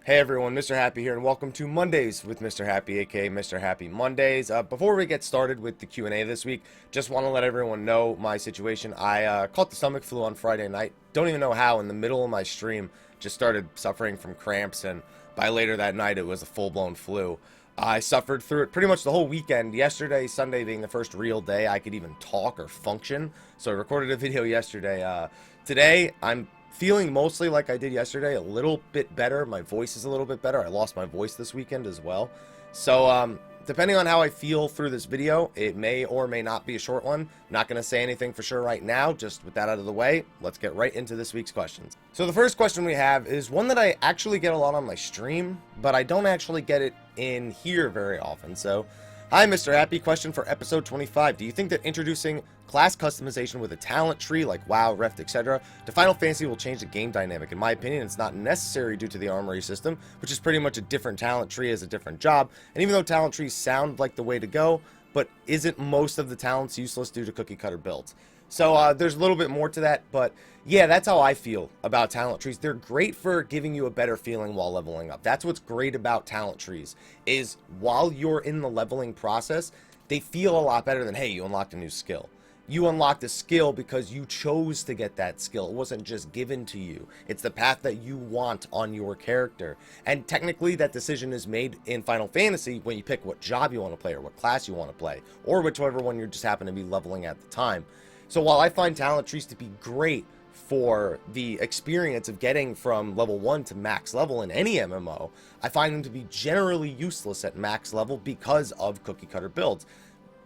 Hey everyone, Mrhappy here, and welcome to Mondays with Mrhappy, aka Mrhappy Mondays. Before we get started with the Q&A this week, just want to let everyone know my situation. I caught the stomach flu on Friday night. Don't even know how. In the middle of my stream, just started suffering from cramps, and by later that night, it was a full-blown flu. I suffered through it pretty much the whole weekend. Yesterday, Sunday being the first real day I could even talk or function, so I recorded a video yesterday. Today, I'm feeling mostly like I did yesterday, a little bit better. My voice is a little bit better. I lost my voice this weekend as well. So, depending on how I feel through this video, it may or may not be a short one. Not going to say anything for sure right now. Just with that out of the way, let's get right into this week's questions. So the first question we have is one that I actually get a lot on my stream, but I don't actually get it in here very often. So, hi, Mrhappy. Question for episode 25. Do you think that introducing class customization with a talent tree like WoW, Reft, etc. to Final Fantasy will change the game dynamic? In my opinion, it's not necessary due to the armory system, which is pretty much a different talent tree as a different job. And even though talent trees sound like the way to go, but isn't most of the talents useless due to cookie cutter builds? So there's a little bit more to that, but yeah, that's how I feel about talent trees. They're great for giving you a better feeling while leveling up. That's what's great about talent trees, is while you're in the leveling process, they feel a lot better than, hey, you unlocked a new skill. You unlocked a skill because you chose to get that skill. It wasn't just given to you. It's the path that you want on your character. And technically that decision is made in Final Fantasy when you pick what job you want to play or what class you want to play, or whichever one you just happen to be leveling at the time. So while I find talent trees to be great for the experience of getting from level 1 to max level in any MMO, I find them to be generally useless at max level because of cookie cutter builds.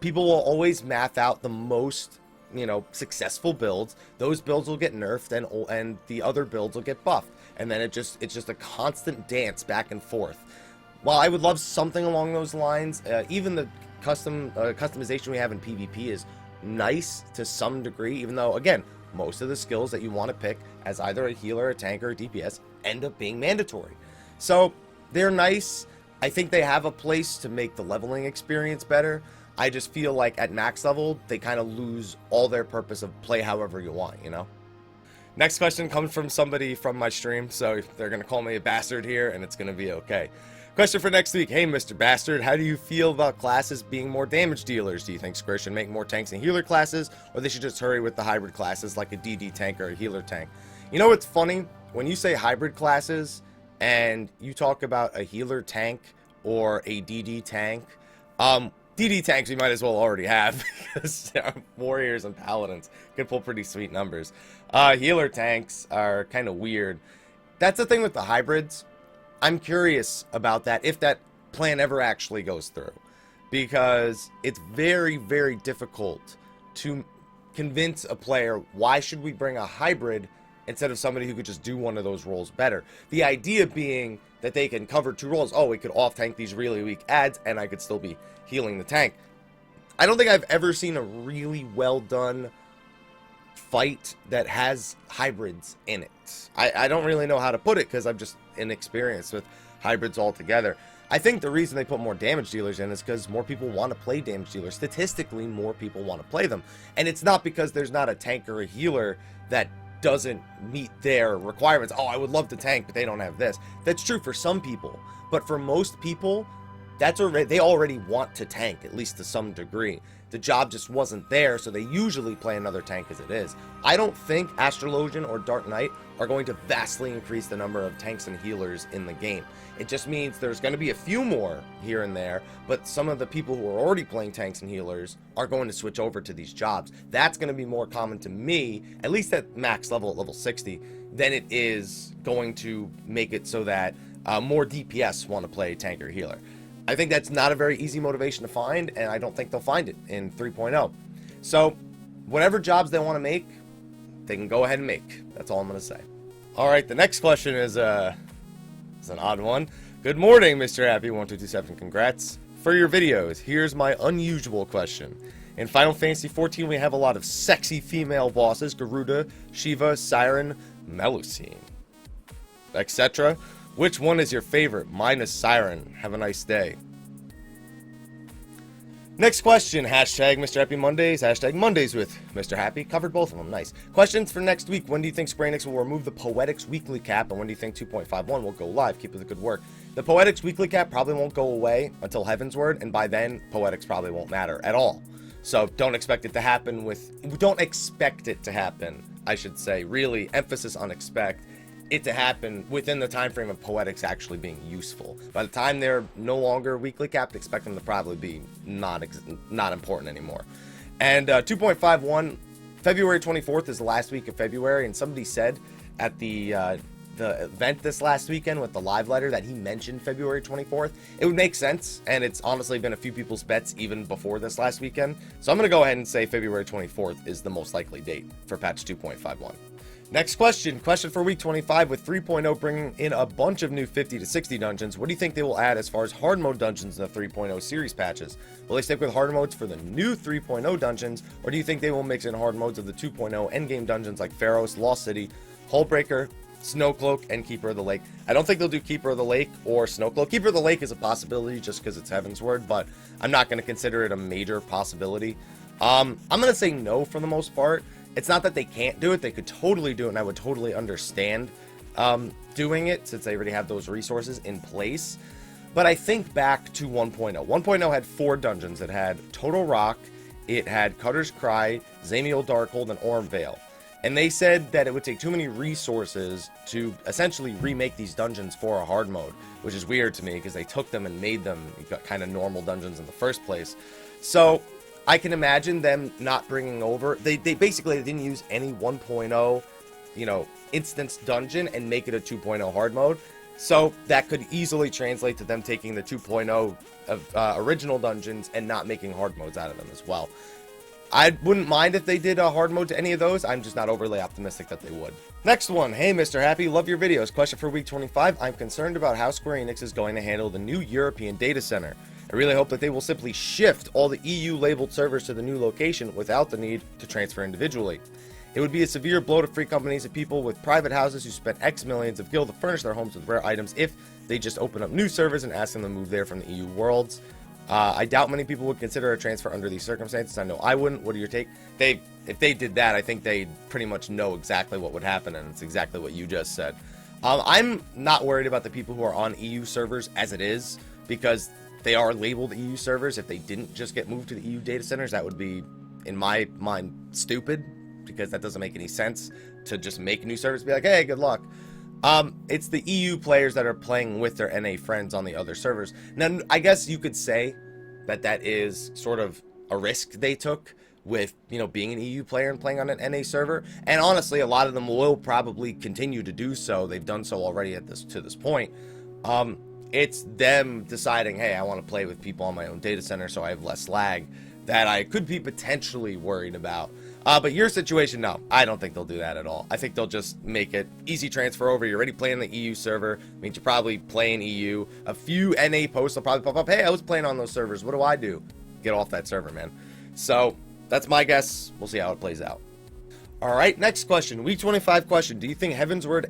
People will always math out the most, successful builds. Those builds will get nerfed and the other builds will get buffed. And then it's just a constant dance back and forth. While I would love something along those lines, even the customization we have in PvP is nice to some degree, even though, again, most of the skills that you want to pick as either a healer, a tank, or a DPS end up being mandatory. So they're nice. I think they have a place to make the leveling experience better. I just feel like at max level, they kind of lose all their purpose of play however you want, Next question comes from somebody from my stream, so they're going to call me a bastard here, and it's going to be okay. Question for next week. Hey, Mr. Bastard, how do you feel about classes being more damage dealers? Do you think Square should make more tanks and healer classes, or they should just hurry with the hybrid classes like a DD tank or a healer tank? You know what's funny? When you say hybrid classes, and you talk about a healer tank or a DD tank, DD tanks we might as well already have because warriors and paladins can pull pretty sweet numbers. Healer tanks are kind of weird. That's the thing with the hybrids. I'm curious about that, if that plan ever actually goes through, because it's very, very difficult to convince a player, why should we bring a hybrid instead of somebody who could just do one of those roles better? The idea being that they can cover two roles. Oh, we could off-tank these really weak adds, and I could still be healing the tank. I don't think I've ever seen a really well-done fight that has hybrids in it. I don't really know how to put it because I'm just inexperienced with hybrids altogether. I think the reason they put more damage dealers in is because more people want to play damage dealers. Statistically, more people want to play them. And it's not because there's not a tank or a healer that doesn't meet their requirements. Oh, I would love to tank, but they don't have this. That's true for some people. But for most people, they already want to tank, at least to some degree. The job just wasn't there, so they usually play another tank as it is. I don't think Astrologian or Dark Knight are going to vastly increase the number of tanks and healers in the game. It just means there's going to be a few more here and there, but some of the people who are already playing tanks and healers are going to switch over to these jobs. That's going to be more common to me, at least at max level, at level 60, than it is going to make it so that more DPS want to play tank or healer. I think that's not a very easy motivation to find, and I don't think they'll find it in 3.0. So, whatever jobs they want to make, they can go ahead and make. That's all I'm going to say. Alright, the next question is an odd one. Good morning, Mrhappy1227. Congrats for your videos. Here's my unusual question. In Final Fantasy XIV, we have a lot of sexy female bosses: Garuda, Shiva, Siren, Melusine, etc. Which one is your favorite? Mine is Siren. Have a nice day. Next question, hashtag Mr. Happy Mondays, hashtag Mondays with Mr. Happy. Covered both of them, nice. Questions for next week. When do you think Square Enix will remove the Poetics weekly cap, and when do you think 2.51 will go live? Keep up the good work. The Poetics weekly cap probably won't go away until Heaven's Word, and by then, Poetics probably won't matter at all. So don't expect it to happen I should say, really, emphasis on expect it to happen within the time frame of Poetics actually being useful. By the time they're no longer weekly capped, expect them to probably be not important anymore. And 2.51, February 24th is the last week of February, and somebody said at the event this last weekend with the live letter that he mentioned February 24th. It would make sense, and it's honestly been a few people's bets even before this last weekend. So I'm going to go ahead and say February 24th is the most likely date for patch 2.51. Next question for week 25. With 3.0 bringing in a bunch of new 50 to 60 dungeons, what do you think they will add as far as hard mode dungeons in the 3.0 series patches? Will they stick with hard modes for the new 3.0 dungeons, or do you think they will mix in hard modes of the 2.0 endgame dungeons like Pharos, Lost City, Hullbreaker, Snowcloak, and Keeper of the Lake? I don't think they'll do Keeper of the Lake or Snowcloak. Keeper of the Lake is a possibility just because it's Heaven's Word, but I'm not going to consider it a major possibility. I'm going to say no for the most part. It's not that they can't do it. They could totally do it, and I would totally understand doing it since they already have those resources in place. But I think back to 1.0. 1.0 had 4 dungeons. It had Total Rock, it had Cutter's Cry, Zamiel Darkhold, and Ormvale. And they said that it would take too many resources to essentially remake these dungeons for a hard mode, which is weird to me because they took them and made them kind of normal dungeons in the first place. So I can imagine them not bringing over, they basically didn't use any 1.0, instance dungeon and make it a 2.0 hard mode. So that could easily translate to them taking the 2.0 of original dungeons and not making hard modes out of them as well. I wouldn't mind if they did a hard mode to any of those. I'm just not overly optimistic that they would. Next one. Hey, Mr. Happy, love your videos. Question for week 25. I'm concerned about how Square Enix is going to handle the new European data center. I really hope that they will simply shift all the EU labeled servers to the new location without the need to transfer individually. It would be a severe blow to free companies and people with private houses who spent X millions of gil to furnish their homes with rare items if they just open up new servers and ask them to move there from the EU worlds. I doubt many people would consider a transfer under these circumstances. I know I wouldn't. What are your take? If they did that, I think they pretty much know exactly what would happen, and it's exactly what you just said. I'm not worried about the people who are on EU servers as it is, because they are labeled EU servers. If they didn't just get moved to the EU data centers, that would be, in my mind, stupid, because that doesn't make any sense to just make new servers and be like, hey, good luck. It's the EU players that are playing with their NA friends on the other servers. Now, I guess you could say that that is sort of a risk they took with, being an EU player and playing on an NA server. And honestly, a lot of them will probably continue to do so. They've done so already to this point. It's them deciding, hey, I want to play with people on my own data center so I have less lag, that I could be potentially worried about. But your situation, no, I don't think they'll do that at all. I think they'll just make it easy transfer over. You're already playing the EU server. Means you're probably playing EU. A few NA posts will probably pop up. Hey, I was playing on those servers. What do I do? Get off that server, man. So that's my guess. We'll see how it plays out. All right, next question. Week 25 question. Do you think Heaven's Word's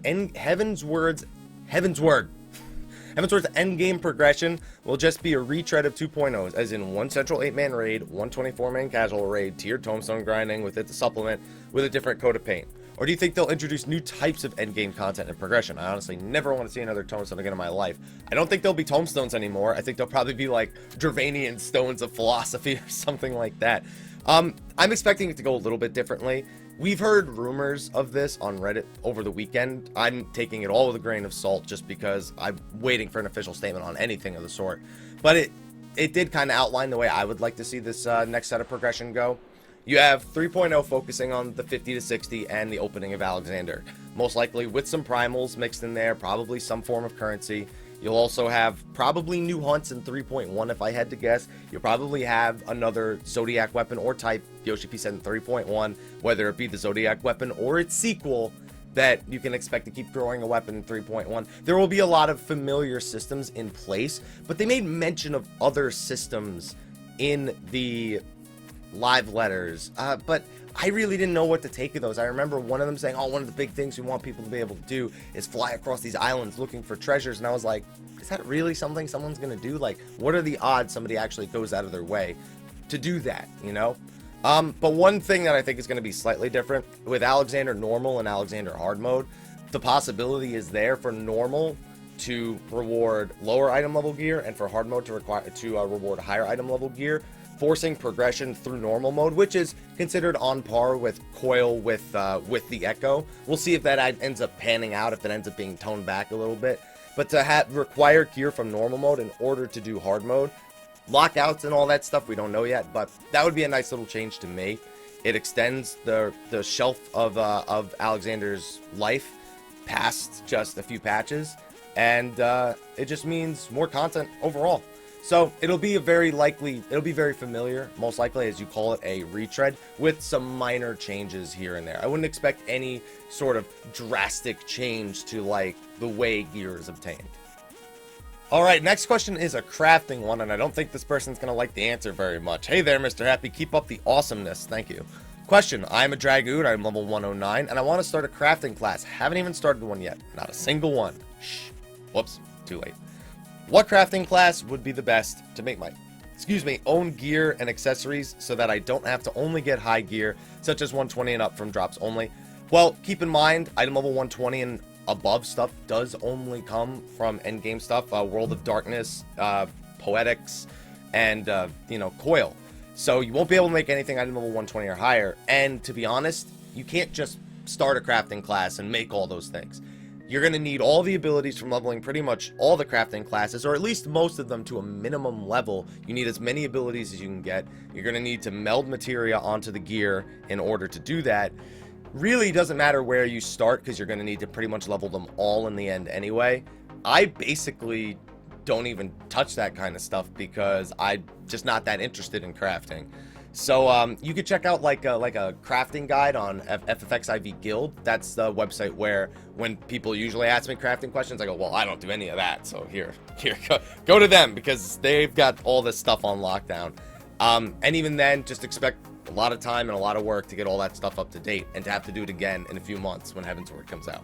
Endgame Progression will just be a retread of 2.0's, as in one central 8-man raid, one 24-man casual raid, tiered tombstone grinding with it to supplement with a different coat of paint? Or do you think they'll introduce new types of endgame content and progression? I honestly never want to see another tombstone again in my life. I don't think there'll be tombstones anymore. I think they'll probably be like Dravanian stones of philosophy or something like that. I'm expecting it to go a little bit differently. We've heard rumors of this on Reddit over the weekend. I'm taking it all with a grain of salt just because I'm waiting for an official statement on anything of the sort. But it did kind of outline the way I would like to see this next set of progression go. You have 3.0 focusing on the 50 to 60 and the opening of Alexander. Most likely with some primals mixed in there, probably some form of currency. You'll also have probably new hunts in 3.1 if I had to guess. You'll probably have another Zodiac weapon or type, Yoshi P said in 3.1, whether it be the Zodiac weapon or its sequel that you can expect to keep growing a weapon in 3.1. There will be a lot of familiar systems in place, but they made mention of other systems in the live letters, but I really didn't know what to take of those. I remember one of them saying, one of the big things we want people to be able to do is fly across these islands looking for treasures, and I was like, is that really something someone's gonna do? Like, what are the odds somebody actually goes out of their way? to do that, you know? But one thing that I think is going to be slightly different with Alexander Normal and Alexander Hard mode, the possibility is there for Normal to reward lower item level gear and for Hard mode to reward higher item level gear, forcing progression through Normal mode, which is considered on par with Coil with the Echo. We'll see if that ends up panning out, if that ends up being toned back a little bit. But to require gear from Normal mode in order to do Hard mode, lockouts and all that stuff, we don't know yet, but that would be a nice little change to me. It extends the shelf of Alexander's life past just a few patches, and it just means more content overall. So it'll be very familiar, most likely, as you call it, a retread with some minor changes here and there. I wouldn't expect any sort of drastic change to like the way gear is obtained. Alright, next question is a crafting one, and I don't think this person's going to like the answer very much. Hey there, Mr. Happy, keep up the awesomeness. Thank you. Question, I'm a Dragoon, I'm level 109, and I want to start a crafting class. Haven't even started one yet. Not a single one. Shh. Whoops, too late. What crafting class would be the best to make my, own gear and accessories so that I don't have to only get high gear, such as 120 and up from drops only? Well, keep in mind, item level 120 and above stuff does only come from endgame stuff, World of Darkness, Poetics, and, Coil. So you won't be able to make anything item level 120 or higher, and to be honest, you can't just start a crafting class and make all those things. You're going to need all the abilities from leveling pretty much all the crafting classes, or at least most of them, to a minimum level. You need as many abilities as you can get. You're going to need to meld materia onto the gear in order to do that. Really doesn't matter where you start, because you're going to need to pretty much level them all in the end anyway. I basically don't even touch that kind of stuff because I'm just not that interested in crafting. So you could check out like a crafting guide on FFX IV Guild. That's the website where when people usually ask me crafting questions, I go, well, I don't do any of that. So here, go to them because they've got all this stuff on lockdown. And even then, just expect a lot of time and a lot of work to get all that stuff up to date and to have to do it again in a few months when Heavensward comes out.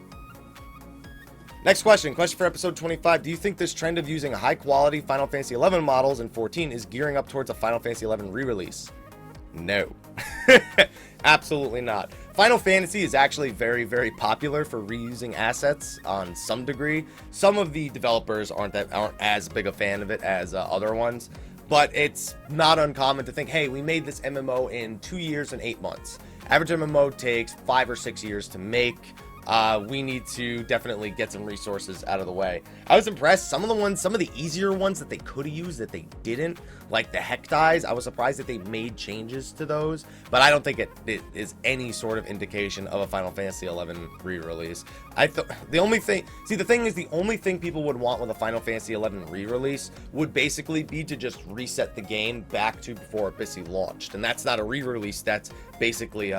Next question for episode 25. Do you think this trend of using high quality Final Fantasy XI models in 14 is gearing up towards a Final Fantasy XI re-release? No. Absolutely not. Final Fantasy is actually very, very popular for reusing assets on some degree. Some of the developers aren't as big a fan of it as other ones, but it's not uncommon to think, hey, we made this MMO in 2 years and 8 months. Average MMO takes 5 or 6 years to make. We need to definitely get some resources out of the way. I was impressed. Some of the easier ones that they could have used that they didn't, like the Hecties, I was surprised that they made changes to those, but I don't think it is any sort of indication of a Final Fantasy XI re-release. The only thing people would want with a Final Fantasy XI re-release would basically be to just reset the game back to before Abyssey launched, and that's not a re-release. That's basically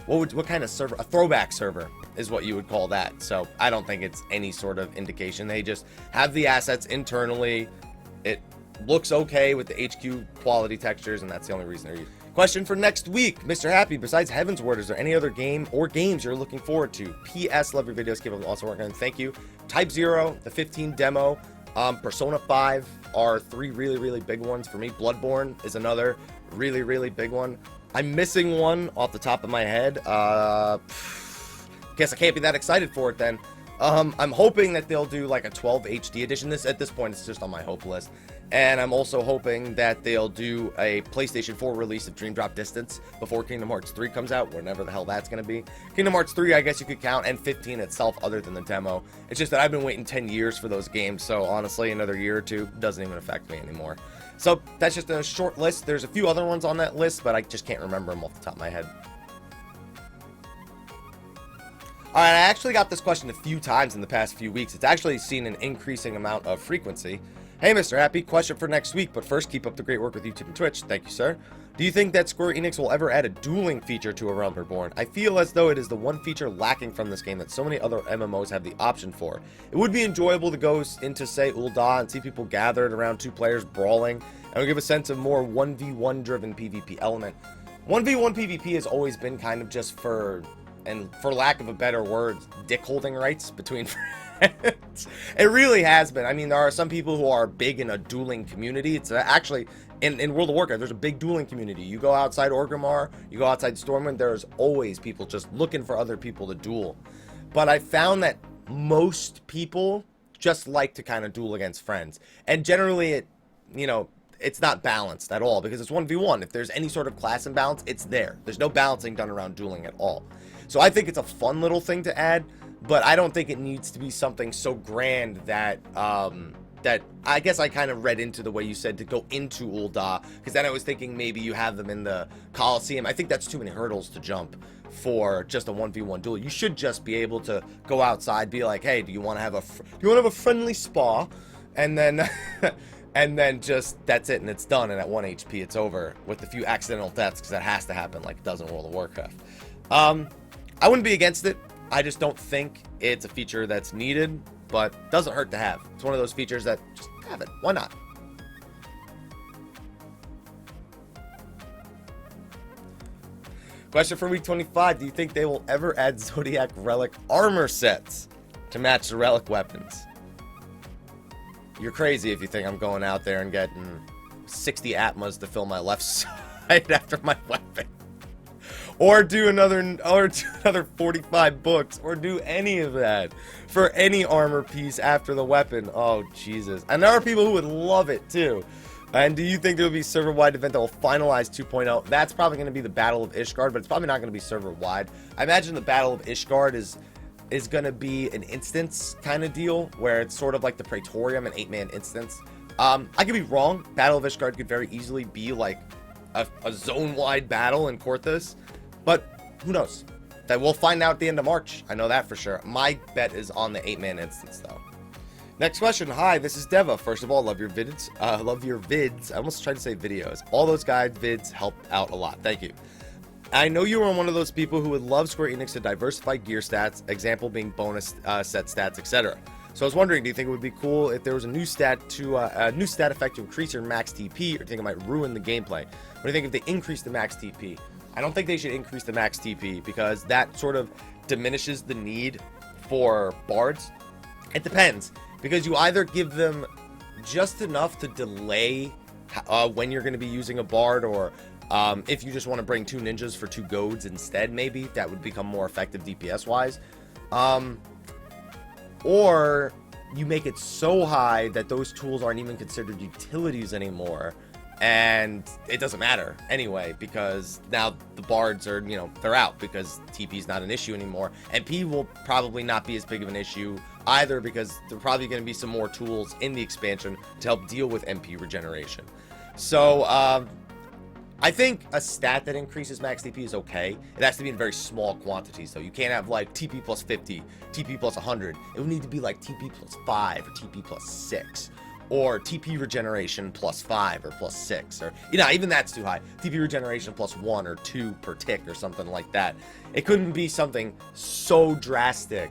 what kind of server? A throwback server is what you would call that. So I don't think it's any sort of indication. They just have the assets internally. It looks okay with the HQ quality textures, and that's the only reason they're used. Question for next week, Mr. Happy. Besides Heavensward, is there any other game or games you're looking forward to? P.S. Love your videos. Keep them also working. Thank you. Type 0, the 15 demo, Persona 5 are three really, really big ones for me. Bloodborne is another really, really big one. I'm missing one off the top of my head. Guess I can't be that excited for it then. I'm hoping that they'll do like a 12 HD edition. At this point, it's just on my hope list. And I'm also hoping that they'll do a PlayStation 4 release of Dream Drop Distance before Kingdom Hearts 3 comes out, whenever the hell that's going to be. Kingdom Hearts 3, I guess you could count, and 15 itself, other than the demo. It's just that I've been waiting 10 years for those games, so honestly, another year or two doesn't even affect me anymore. So that's just a short list. There's a few other ones on that list, but I just can't remember them off the top of my head. Alright, I actually got this question a few times in the past few weeks. It's actually seen an increasing amount of frequency. Hey, Mr. Happy, question for next week, but first, keep up the great work with YouTube and Twitch. Thank you, sir. Do you think that Square Enix will ever add a dueling feature to A Realm Reborn? I feel as though it is the one feature lacking from this game that so many other MMOs have the option for. It would be enjoyable to go into, say, Ul'dah and see people gathered around 2 players brawling, and would give a sense of more 1v1 driven PvP element. 1v1 PvP has always been kind of just for lack of a better word, dick holding rights between friends. It really has been. I mean, there are some people who are big in a dueling community. It's actually in World of Warcraft, there's a big dueling community. You go outside Orgrimmar, you go outside Stormwind, there's always people just looking for other people to duel. But I found that most people just like to kind of duel against friends. And generally, it's not balanced at all because it's 1v1. If there's any sort of class imbalance, it's there. There's no balancing done around dueling at all. So I think it's a fun little thing to add, but I don't think it needs to be something so grand that that I guess I kind of read into the way you said to go into Ul'dah, because then I was thinking maybe you have them in the Coliseum. I think that's too many hurdles to jump for just a 1v1 duel. You should just be able to go outside, be like, hey, do you want to have a friendly spa, and then and then just that's it, and it's done, and at 1 HP it's over with a few accidental deaths, because that has to happen like it does in World of Warcraft. I wouldn't be against it. I just don't think it's a feature that's needed, but doesn't hurt to have. It's one of those features that just have it. Why not? Question for week 25. Do you think they will ever add Zodiac Relic armor sets to match the Relic weapons? You're crazy if you think I'm going out there and getting 60 Atmas to fill my left side after my weapon. Or do another 45 books, or do any of that for any armor piece after the weapon. Oh, Jesus. And there are people who would love it, too. And do you think there will be a server-wide event that will finalize 2.0? That's probably going to be the Battle of Ishgard, but it's probably not going to be server-wide. I imagine the Battle of Ishgard is going to be an instance kind of deal, where it's sort of like the Praetorium, an 8-man instance. I could be wrong. Battle of Ishgard could very easily be like a zone-wide battle in Korthus. But who knows? That we'll find out at the end of March. I know that for sure. My bet is on the 8-man instance, though. Next question. Hi, this is DevA. First of all, love your vids. Love your vids. I almost tried to say videos. All those guides, vids help out a lot. Thank you. I know you are one of those people who would love Square Enix to diversify gear stats, example being bonus set stats, etc. So I was wondering, do you think it would be cool if there was a new stat effect to increase your max TP, or do you think it might ruin the gameplay? What do you think if they increase the max TP? I don't think they should increase the max TP, because that sort of diminishes the need for bards. It depends, because you either give them just enough to delay when you're going to be using a bard, or if you just want to bring 2 ninjas for 2 goads instead, maybe that would become more effective DPS wise, or you make it so high that those tools aren't even considered utilities anymore, and it doesn't matter anyway, because now the bards are, they're out, because TP is not an issue anymore. MP will probably not be as big of an issue either, because there are probably going to be some more tools in the expansion to help deal with MP regeneration. So I think a stat that increases max TP is okay. It has to be in very small quantities, though. You can't have like TP plus 50, TP plus 100. It would need to be like TP plus 5 or TP plus 6. Or TP regeneration plus 5 or plus 6, or even that's too high. TP regeneration plus 1 or 2 per tick or something like that. It couldn't be something so drastic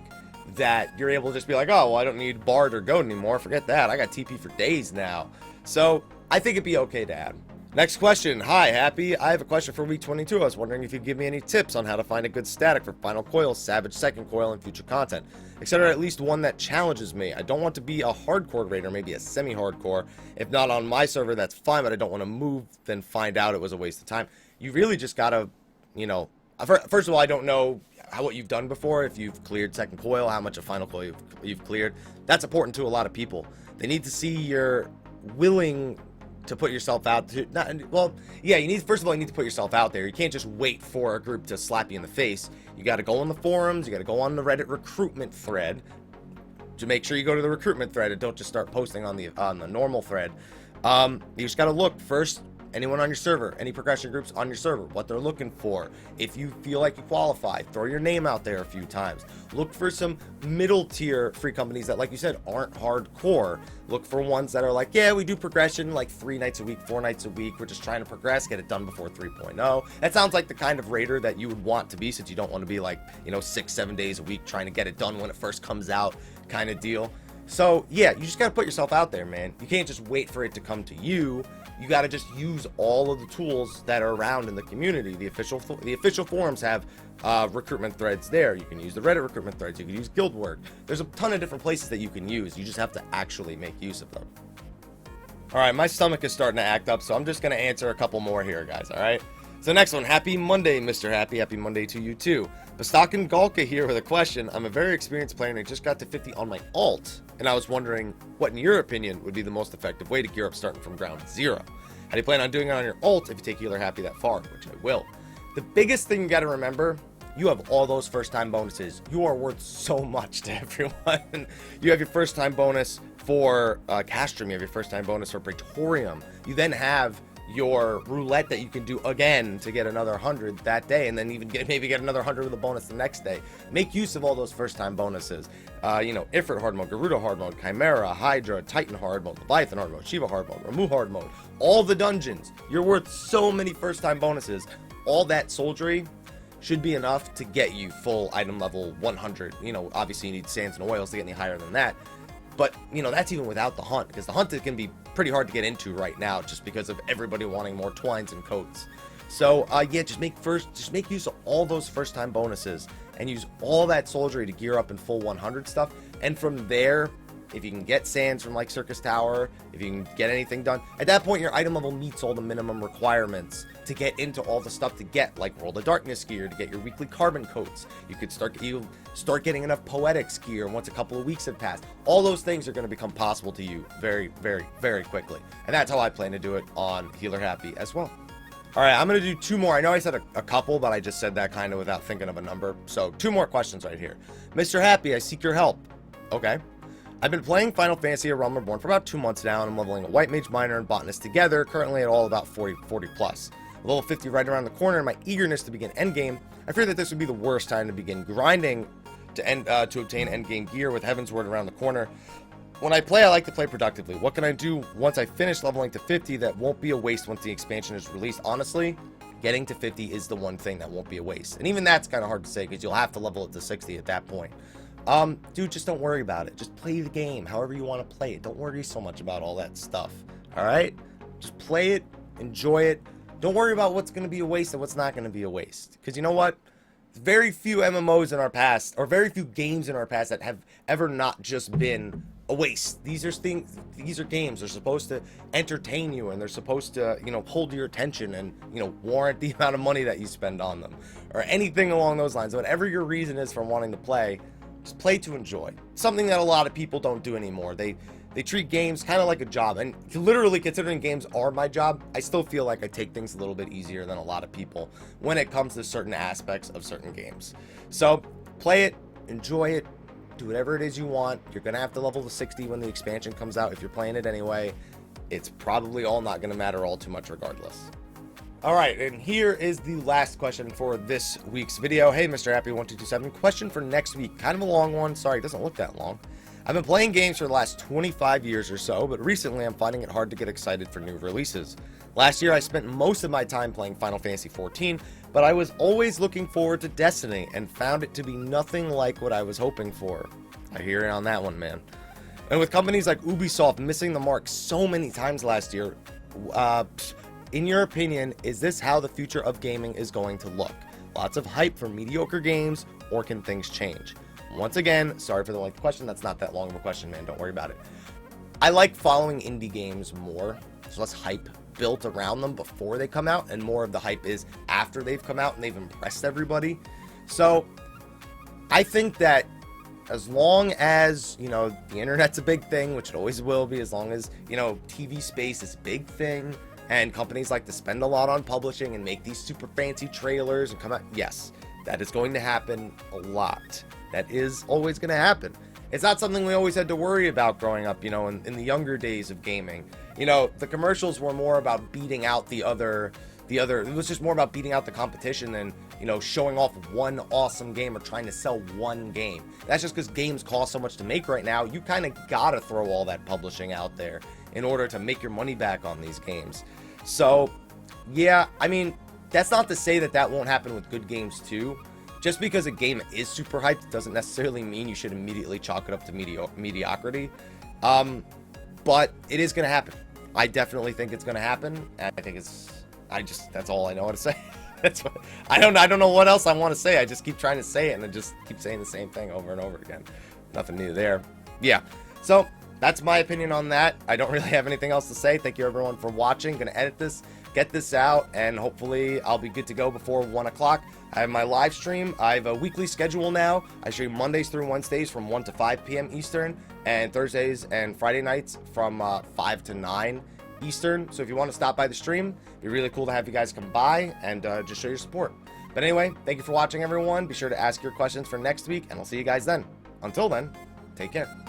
that you're able to just be like, oh, well, I don't need Bard or Goat anymore. Forget that. I got TP for days now. So I think it'd be okay to add. Next question. Hi, Happy. I have a question for week 22. I was wondering if you'd give me any tips on how to find a good static for Final Coil, Savage Second Coil, and future content, etc. At least one that challenges me. I don't want to be a hardcore raider, maybe a semi-hardcore. If not on my server, that's fine, but I don't want to move, then find out it was a waste of time. You really just gotta, first of all, I don't know what you've done before, if you've cleared Second Coil, how much of Final Coil you've cleared. That's important to a lot of people. They need to see you're willing to put yourself out to, first of all, you need to put yourself out there. You can't just wait for a group to slap you in the face. You got to go on the forums, you got to go on the Reddit recruitment thread, to make sure you go to the recruitment thread and don't just start posting on the normal thread. You just got to look first, anyone on your server, any progression groups on your server, what they're looking for. If you feel like you qualify, throw your name out there a few times. Look for some middle tier free companies that, like you said, aren't hardcore. Look for ones that are like, yeah, we do progression like 3 nights a week, 4 nights a week. We're just trying to progress, get it done before 3.0. That sounds like the kind of raider that you would want to be, since you don't want to be like, 6-7 days a week trying to get it done when it first comes out kind of deal. So yeah, you just got to put yourself out there, man. You can't just wait for it to come to you. You got to just use all of the tools that are around in the community. The official forums have recruitment threads there. You can use the Reddit recruitment threads. You can use Guildwork. There's a ton of different places that you can use. You just have to actually make use of them. Alright, my stomach is starting to act up, so I'm just going to answer a couple more here, guys, alright? So next one, happy Monday, Mr. Happy. Happy Monday to you, too. Bastakin Galka here with a question. I'm a very experienced player and I just got to 50 on my alt, and I was wondering what, in your opinion, would be the most effective way to gear up starting from ground zero? How do you plan on doing it on your alt if you take Healer Happy that far, which I will? The biggest thing you got to remember, you have all those first-time bonuses. You are worth so much to everyone. You have your first-time bonus for Castrum. You have your first-time bonus for Praetorium. You then have your roulette that you can do again to get another 100 that day, and then even maybe get another 100 with a bonus the next day. Make use of all those first-time bonuses. Ifrit hard mode, Garuda hard mode, Chimera, Hydra, Titan hard mode, Leviathan hard mode, Shiva hard mode, Ramu hard mode. All the dungeons. You're worth so many first-time bonuses. All that soldiery should be enough to get you full item level 100. Obviously you need sands and oils to get any higher than that. But, that's even without the hunt, because the hunt is going to be pretty hard to get into right now just because of everybody wanting more twines and coats. So, just make use of all those first-time bonuses and use all that soldiery to gear up in full 100 stuff. And from there, if you can get sands from, like, Circus Tower, if you can get anything done, at that point, your item level meets all the minimum requirements to get into all the stuff to get, like, World of Darkness gear, to get your weekly carbon coats. You'll start getting enough Poetics gear once a couple of weeks have passed. All those things are going to become possible to you very, very, very quickly. And that's how I plan to do it on Healer Happy as well. All right, I'm going to do two more. I know I said a couple, but I just said that kind of without thinking of a number. So, two more questions right here. Mr. Happy, I seek your help. Okay. I've been playing Final Fantasy: A Realm Reborn for about 2 months now, and I'm leveling a White Mage, Miner, and Botanist together, currently at all about 40 plus. With level 50 right around the corner, and my eagerness to begin Endgame, I fear that this would be the worst time to begin grinding to obtain Endgame gear with Heaven's Word around the corner. When I play, I like to play productively. What can I do once I finish leveling to 50 that won't be a waste once the expansion is released? Honestly, getting to 50 is the one thing that won't be a waste. And even that's kind of hard to say, because you'll have to level it to 60 at that point. Dude, just don't worry about it. Just play the game however you want to play it. Don't worry so much about all that stuff. All right? Just play it, enjoy it. Don't worry about what's going to be a waste and what's not going to be a waste. Because you know what? Very few MMOs in our past, or very few games in our past that have ever not just been a waste. These are games. They're supposed to entertain you, and they're supposed to, hold your attention and, warrant the amount of money that you spend on them. Or anything along those lines. Whatever your reason is for wanting to play, just play to enjoy. Something that a lot of people don't do anymore. They treat games kind of like a job. And literally, considering games are my job, I still feel like I take things a little bit easier than a lot of people when it comes to certain aspects of certain games. So, play it, enjoy it, do whatever it is you want. You're going to have to level to 60 when the expansion comes out if you're playing it anyway. It's probably all not going to matter all too much regardless. All right, and here is the last question for this week's video. Hey, Mr. Happy1227, question for next week. Kind of a long one. Sorry, it doesn't look that long. I've been playing games for the last 25 years or so, but recently I'm finding it hard to get excited for new releases. Last year, I spent most of my time playing Final Fantasy XIV, but I was always looking forward to Destiny and found it to be nothing like what I was hoping for. I hear you on that one, man. And with companies like Ubisoft missing the mark so many times last year, in your opinion, is this how the future of gaming is going to look? Lots of hype for mediocre games, or can things change? Once again, sorry for the length of the question. That's not that long of a question, man. Don't worry about it. I like following indie games more. There's less hype built around them before they come out, and more of the hype is after they've come out and they've impressed everybody. So I think that as long as, the internet's a big thing, which it always will be, as long as, TV space is a big thing, and companies like to spend a lot on publishing and make these super fancy trailers and come out, yes, that is going to happen a lot. That is always going to happen. It's not something we always had to worry about growing up, in the younger days of gaming. The commercials were more about beating out the other, it was just more about beating out the competition than, showing off one awesome game or trying to sell one game. That's just because games cost so much to make right now. You kind of gotta throw all that publishing out there in order to make your money back on these games. So, yeah, that's not to say that won't happen with good games too. Just because a game is super hyped doesn't necessarily mean you should immediately chalk it up to mediocrity. But it is going to happen. I definitely think it's going to happen. I think that's all I know how to say. I don't know what else I want to say. I just keep trying to say it, and I just keep saying the same thing over and over again. Nothing new there. Yeah. So, that's my opinion on that. I don't really have anything else to say. Thank you everyone for watching. Gonna edit this, get this out, and hopefully I'll be good to go before 1 o'clock. I have my live stream. I have a weekly schedule now. I stream Mondays through Wednesdays from 1 to 5 p.m. Eastern, and Thursdays and Friday nights from 5 to 9 Eastern. So if you want to stop by the stream, it'd be really cool to have you guys come by and just show your support. But anyway, thank you for watching, everyone. Be sure to ask your questions for next week, and I'll see you guys then. Until then, take care.